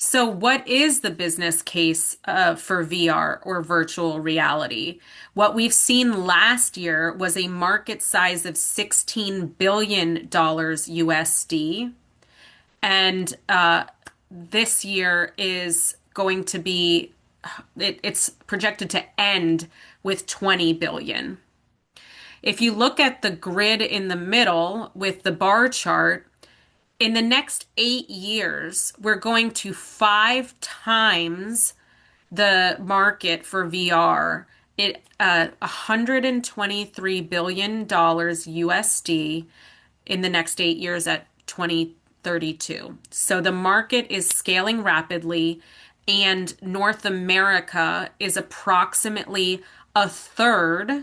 So, what is the business case for VR or virtual reality? What we've seen last year was a market size of $16 billion USD. And this year is going to be, it's projected to end with 20 billion. If you look at the grid in the middle with the bar chart, in the next 8 years, we're going to five times the market for VR. $123 billion USD in the next 8 years at 2032. So the market is scaling rapidly, and North America is approximately a third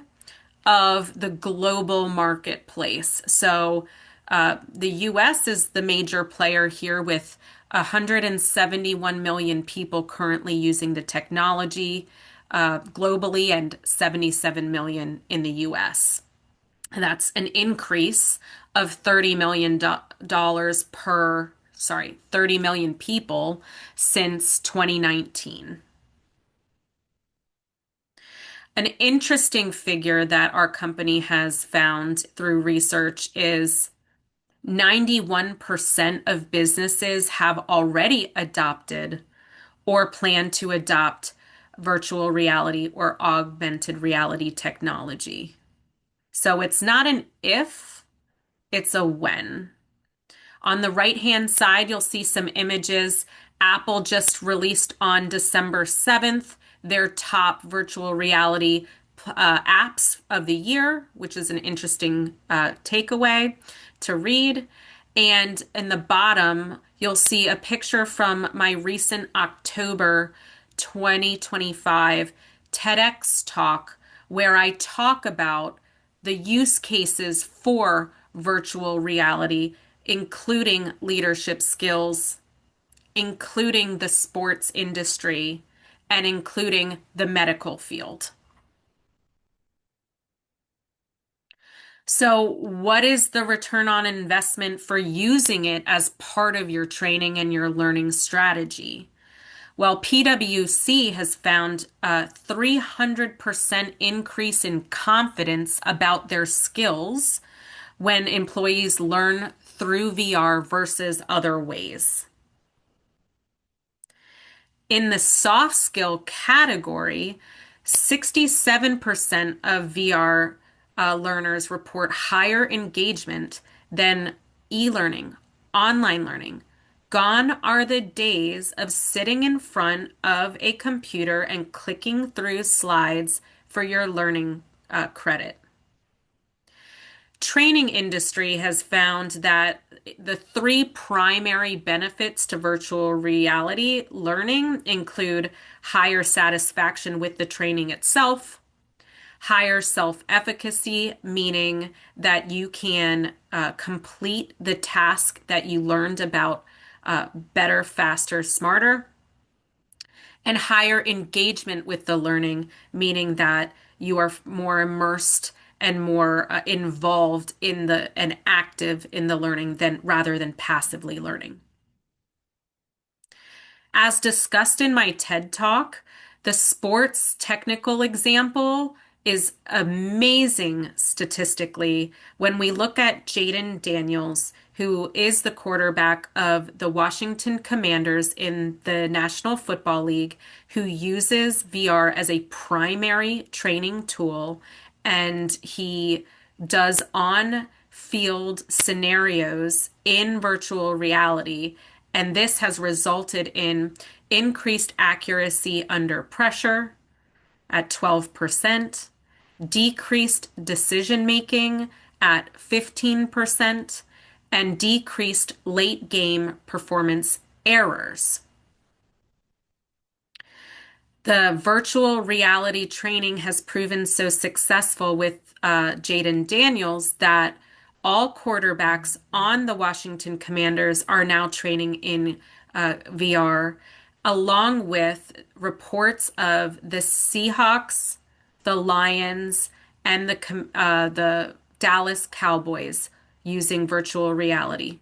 of the global marketplace. So the US is the major player here with 171 million people currently using the technology globally and 77 million in the US. And that's an increase of $30 million per, sorry, 30 million people since 2019. An interesting figure that our company has found through research is 91% of businesses have already adopted or plan to adopt virtual reality or augmented reality technology. So it's not an if, it's a when. On the right-hand side, you'll see some images. Apple just released on December 7th their top virtual reality apps of the year, which is an interesting takeaway to read. And in the bottom, you'll see a picture from my recent October 2025 TEDx talk where I talk about the use cases for virtual reality, including leadership skills, including the sports industry, and including the medical field. So, what is the return on investment for using it as part of your training and your learning strategy? Well, PwC has found a 300% increase in confidence about their skills when employees learn through VR versus other ways. In the soft skill category, 67% of VR learners report higher engagement than e-learning, online learning. Gone are the days of sitting in front of a computer and clicking through slides for your learning credit. Training industry has found that the three primary benefits to virtual reality learning include higher satisfaction with the training itself, higher self-efficacy, meaning that you can complete the task that you learned about better, faster, smarter, and higher engagement with the learning, meaning that you are more immersed and more involved in the and active in the learning than rather than passively learning. As discussed in my TED Talk, the sports technical example is amazing statistically when we look at Jaden Daniels, who is the quarterback of the Washington Commanders in the National Football League, who uses VR as a primary training tool, and he does on-field scenarios in virtual reality. And this has resulted in increased accuracy under pressure at 12%, decreased decision making at 15%, and decreased late game performance errors. The virtual reality training has proven so successful with Jaden Daniels that all quarterbacks on the Washington Commanders are now training in VR, along with reports of the Seahawks, the Lions, and the Dallas Cowboys using virtual reality.